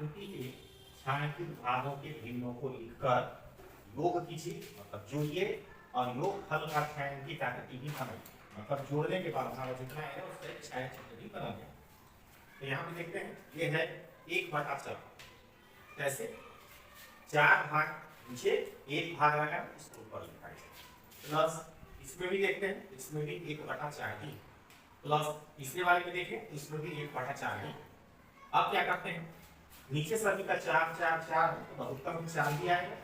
आकृति के छायांकित भागों के भिन्नों को लिखकर योग कीजिए, मतलब जोड़िए और योग फल का छायांकित आकृति भी बनाइए, मतलब जोड़ने के बाद भाग जितना है उसका एक छायाचित्र भी बना दें। तो यहाँ पे देखते हैं ये है 1/4, कैसे 4 भाग नीचे 1 भाग लगा इसको ऊपर लिखा है, प्लस इसमें भी देखते हैं इसमें भी 1/4 ही, प्लस तीसरे वाले में देखें इसमें भी 1/4 ही। अब क्या करते हैं नीचे सभी का 4 4 4 तो बहुतम में 4 भी आएगा।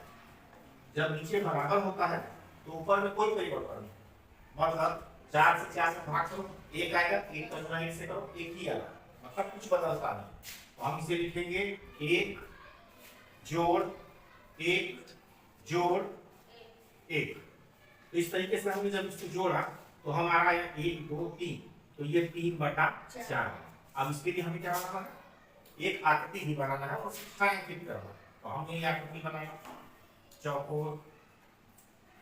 जब नीचे बराबर होता है तो ऊपर में कोई परिवर्तन नहीं, मतलब 4 से 4 से भाग करो 1 आएगा, 1 का गुणा 1 से करो 1 ही आएगा, मतलब कुछ बदलता नहीं। तो हम इसे लिखेंगे 1 जोड़ 1 जोड़ 1। तो इस तरीके से हमने जब इसको जोड़ा तो हमारा 1 2 3, तो ये 3/4। अब इसके लिए हमें क्या बनाना है, एक आकृति भी बनाना है और छायांकित करना है। तो हमने ये आकृति बनाया चौकोर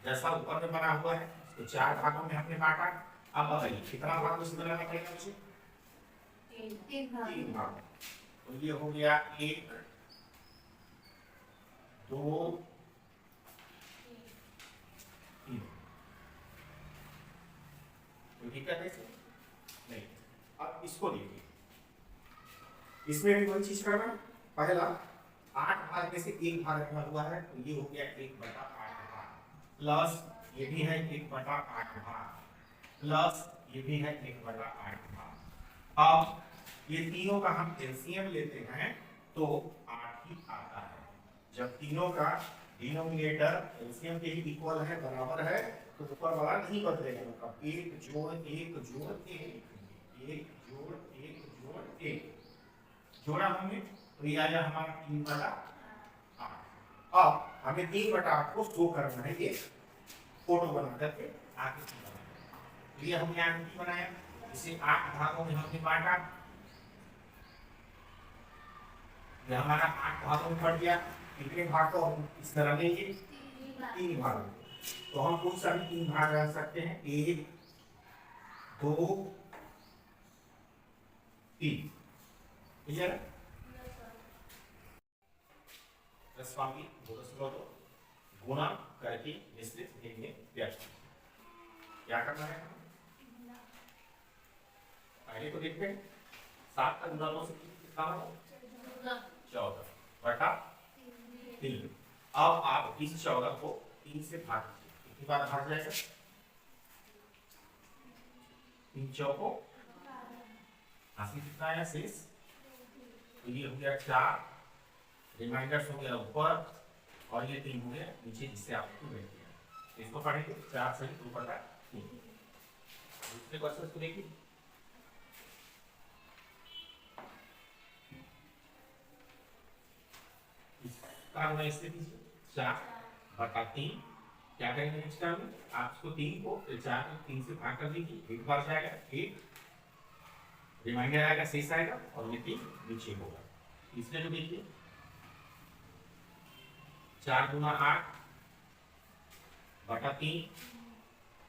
जैसा ऊपर में बना हुआ है, तो 4 भागों में हमने बांटा। अब बताइए कितना भाग उसमें बनाना पड़ेगा मुझे, 3 भाग। तो ये हो गया 1 2 3। तो दिक्कत है नहीं। अब इसको देखिए, इसमें भी वही चीज करना, पहला 8 भाग में से 1 भाग रखा हुआ है, तो ये हो गया 1/8 भाग, प्लस ये भी है 1/8 भाग, प्लस ये भी है 1/8 भाग। अब ये तीनों का हम एलसीएम लेते हैं तो 8 ही आता है। जब तीनों का डिनोमिनेटर एलसीएम के ही इक्वल है, बराबर है, तो ऊपर वाला नहीं बदलेगा, मतलब 1 जोड़ 1 जोड़ 1 जोड़ 1 जोड़ 1 जोड़ा हमने, तो ये आया हमारा 3/8। अब हमें 3/8 को शो करना है, ये फोटो बना करके आकृति बनाना। तो ये हमने आकृति बनाया, इसे 8 भागों में हमने बांटा, ये हमारा 8 भागों में बढ़ गया। कितने भाग को हम इस तरह लेंगे, 3 भाग। तो हम कौन सा भी 3 भाग रख सकते हैं, 1 2 3, क्लियर है। गुणा करके मिश्रित भेद व्यक्त, क्या करना है, पहले को देखते हैं 7 का गुणा 2 से कितना होगा 14/3। अब आप इस 14 को 3 से भाग दीजिए, कितनी बार भाग जाएगा, 3 चौको 80, कितना आया शेष, तो ये हो गया 4, रिमाइंडर्स हो गया ऊपर और ये 3 हो गया नीचे, जिससे आपको मिल गया। इसको पढ़ेंगे 4 से 2/3। दूसरे क्वेश्चन को देखिए, इससे 4/3 क्या करेंगे नेक्स्ट टाइम आप इसको 3 को 4 को 3 से भाग कर दीजिए, एक बार जाएगा 1 रिमाइंडर आएगा, शेष आएगा और ये 3 नीचे होगा। इसलिए जो देखिए 4 गुना 8/3,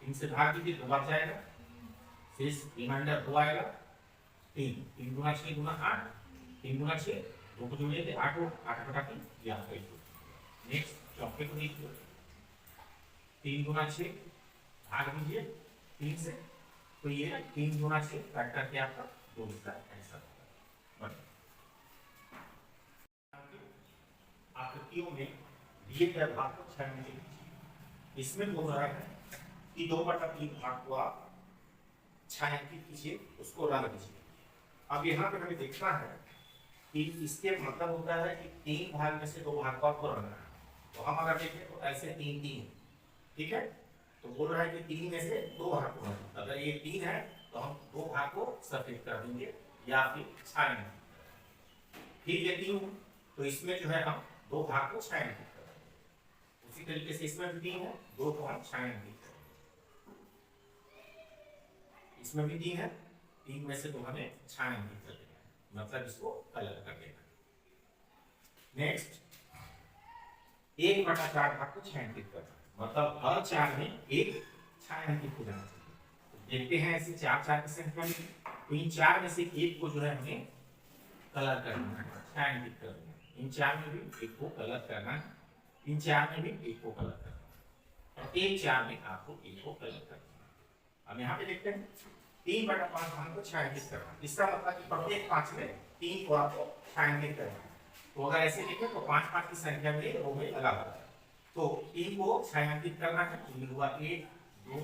3 से भाग दीजिए, 2 बार जाएगा, शेष रिमाइंडर 2 आएगा, 3 गुना 6 गुना 8, 3 गुना 6 2 को जोड़िए 8 8/3 यहाँ पे। नेक्स्ट चौके को देखिए, 3 गुना 6 भाग दीजिए 3 से, तो ये 3 गुना 6 काट करके आपका 2 का आंसर होगा। आकृतियों में दिए गए भाग को छायांकित कीजिए। इसमें बोल रहा है कि 2/3 भाग को आप छायांकित कीजिए, उसको रंग दीजिए। अब यहाँ पे हमें देखना है कि इसके मतलब होता है कि 3 भाग में से 2 भाग को आपको रंगना है। तो हम अगर देखें तो ऐसे 3 3, ठीक है, तो बोल रहा है कि 3 में से 2 भाग को रंगना। अगर ये 3 है तो हम 2 भाग को सफेद कर देंगे या फिर छायांकित, फिर ये 3 तो इसमें जो है हम 2 भाग को छायांकित कर देंगे। उसी तरीके से इसमें भी 3 है, 2 को हम छायांकित करेंगे, इसमें भी 3 है, 3 में से 2 हमें छायांकित कर देंगे, मतलब इसको कलर कर देना। नेक्स्ट 1/4 भाग को छायांकित करना, मतलब हर 4 में एक छायांकित हो जाना चाहिए। तो देखते हैं ऐसे 4 4 की संख्या में, तो इन 4 में से एक को जो है हमें कलर करना है। छायांकित करना है, इन चार में भी एक को गलत करना है, इन चार में भी एक को गलत करना है, और इन चार में आपको एक को गलत करना है। अब यहाँ पे देखते हैं 3/5 भाग को छायांकित करना, इसका मतलब कि प्रत्येक 5 में 3 को आपको छायांकित करना है। तो अगर ऐसे लिखें तो 5 की संख्या में रो में लगा हुआ है, तो 3 को छायांकित करना है, तो ये हुआ 1 2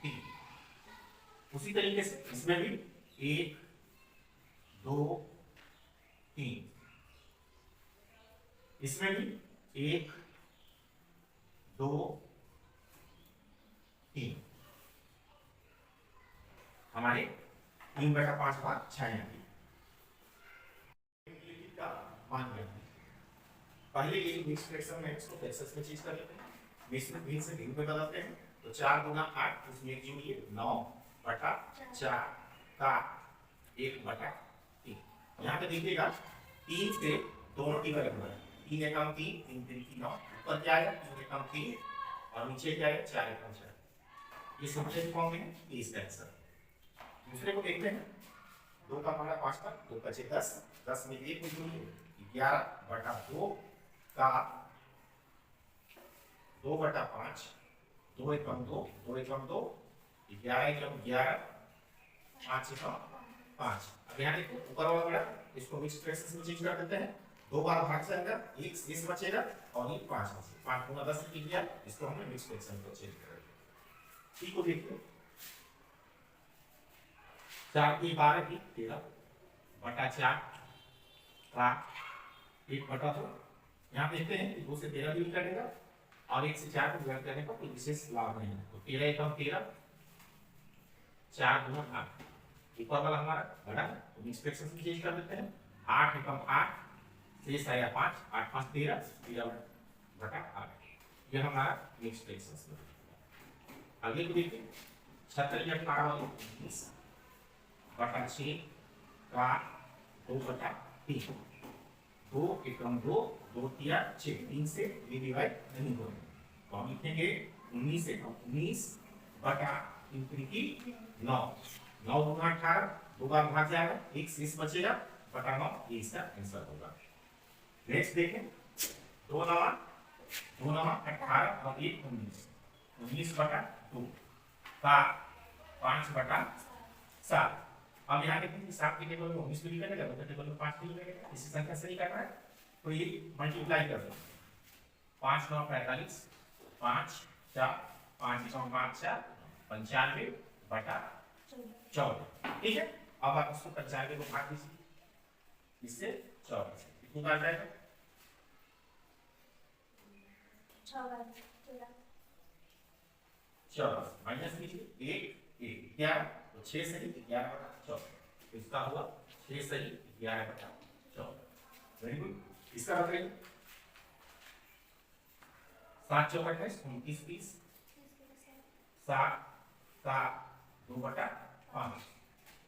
3। उसी तरीके से इसमें भी 1 2 3, इसमें भी 1 2 3, हमारे 3/5 भाग छायांकित का मान लिया। पहले ये मिक्स फ्रैक्शन में इसको फ्रैक्शंस में चेंज कर लेते हैं, मिक्स में भिन्न से भिन्न में बदलते हैं। तो 4 गुना 8 उसमें एक जोड़िए 9/4 का 1/3। यहाँ पे देखिएगा 3 से दोनों मल्टीपल हुआ है, 3 एकम 3 3 3 9, ऊपर क्या है 3 एकम 3 और नीचे क्या है 4 एकम 4। ये सिंपल फॉर्म में है, इसका आंसर। दूसरे को देखते हैं, 2 का हमारा 5 का 2 बचे 10, 10 में 1 को जोड़िए 11/2 का 2/5, 2 एकम 2 2 एकम 2, 11 एकम 11, 5 एकम 5। अब यहाँ देखो ऊपर वाला बड़ा, इसको मिक्स फ्रैक्शंस में चेंज कर देते हैं, 2 बार भाग जाएगा, 1 शेष बचेगा और ये 5 बचेगा, 5 गुना 10 लिख दिया, इसको हमने मिक्स फ्रैक्शन को चेंज कर दिया। सी को देखते 4 की 12 की 13/4 का 1/2। यहाँ देखते हैं कि 2 से 13 भी कटेगा और 1 से 4 को गुणा करने का कोई विशेष लाभ नहीं है। तो 13 एकम 13, 4 गुना 8, ऊपर वाला हमारा बड़ा है तो मिक्स फ्रैक्शन में चेंज कर देते हैं, 8 एकम 8, शेष आया 5, 8 5 13, 13/8। यह हमारा मिक्स फ्रैक्शन है। आगे को देखिए 36 18 19/6 का 2/3, 2 एकम 2 2 3 6, 3 से डिवाइड नहीं होगा, तो हम लिखेंगे 19 एकम 19/9, 9 गुना 18, 2 बार भाग जाएगा, 1 शेष बचेगा बटा 9, ये इसका आंसर होगा। नेक्स्ट देखें 2 9 18 और 1 19, 19/2 का 5/7। अब यहाँ देखिए कि 7 के टेबल में 19 भी करेगा, तो टेबल में 5 भी करेगा, इसी संख्या से ही करना है, तो ये मल्टीप्लाई कर दो, 5 9 45, 5 4 5 9 5 4 95/14। ठीक है, अब आप इसको 95 को भाग दीजिए, इससे 14 से कितनी बार जाएगा 14 माइनस कीजिए 1 1 11, तो 6 से 11/14, इसका हुआ 6 से 11/14। Very good. इसका बताइए 7 चौका 29 30, 7 7 2/5,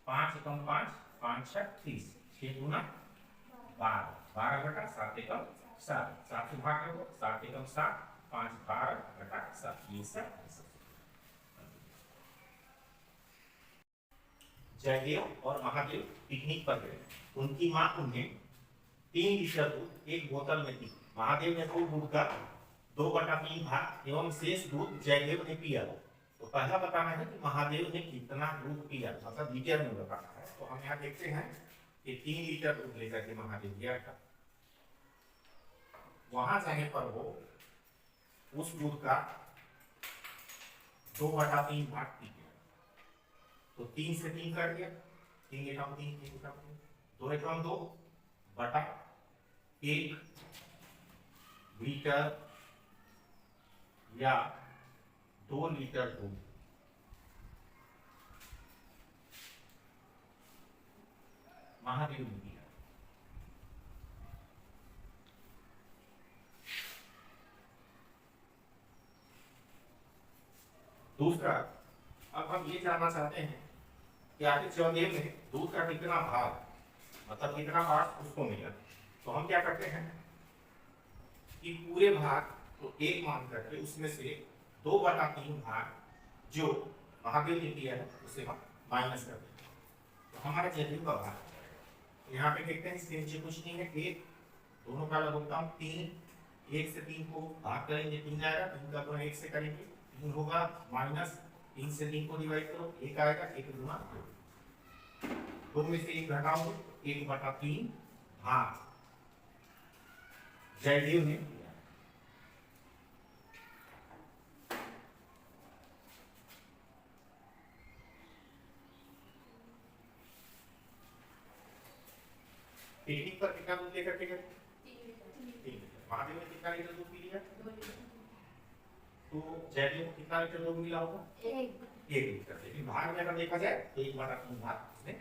5 एकम 5 5 6 30, 6 गुना 12, 12/7 एकम 7, 7 से भाग करो 7 एकम 7, 5 12/7, ये इसका आंसर। जयदेव और महादेव पिकनिक पर गए, उनकी मां उन्हें 3 लीटर दूध एक बोतल में दी। महादेव ने कुल दूध का 2/3 भाग एवं शेष दूध जयदेव ने पिया। तो पहला बताना है कि महादेव ने कितना दूध पिया, मतलब लीटर में बताना है। तो हम यहाँ देखते हैं कि 3 लीटर दूध लेकर के महादेव गया था, वहां जाने पर वो उस दूध का 2/3 भाग पी गया। तो 3 से 3 कर दिया, 3 एकम 3 3 एकम 3, 2 एकम 2 बटा 1 लीटर या 2 लीटर दूध महादेव ने दिया। दूसरा, अब हम ये जानना चाहते हैं कि आखिर जयदेव ने दूध का कितना भाग, मतलब कितना भाग उसको मिला। तो हम क्या करते हैं कि पूरे भाग को 1 मान करके उसमें से 2/3 भाग जो महादेव ने दिया है उसे हम माइनस कर देते हैं, तो हमारा जयदेव का भाग। यहाँ पे देखते हैं इसके नीचे कुछ नहीं है, एक, दोनों का लघुत्तम 3, 1 से 3 को भाग करेंगे 3 आएगा, 3 का गुणा 1 से करेंगे 3 होगा, माइनस 3 से 3 को डिवाइड करो 1 आएगा, 1 गुना 2 में से 1 घटाओगे 1/3 भाग जयदेव ने किया। टेक्निक पर कितना दूध लेकर के गए? 3 लीटर। महादेव ने कितना लीटर दूध पी लिया? 2 लीटर। तो जयदेव को कितना लीटर दूध मिला होगा? 1 1 लीटर। लेकिन भाग में अगर देखा जाए तो 1/3 भाग उसने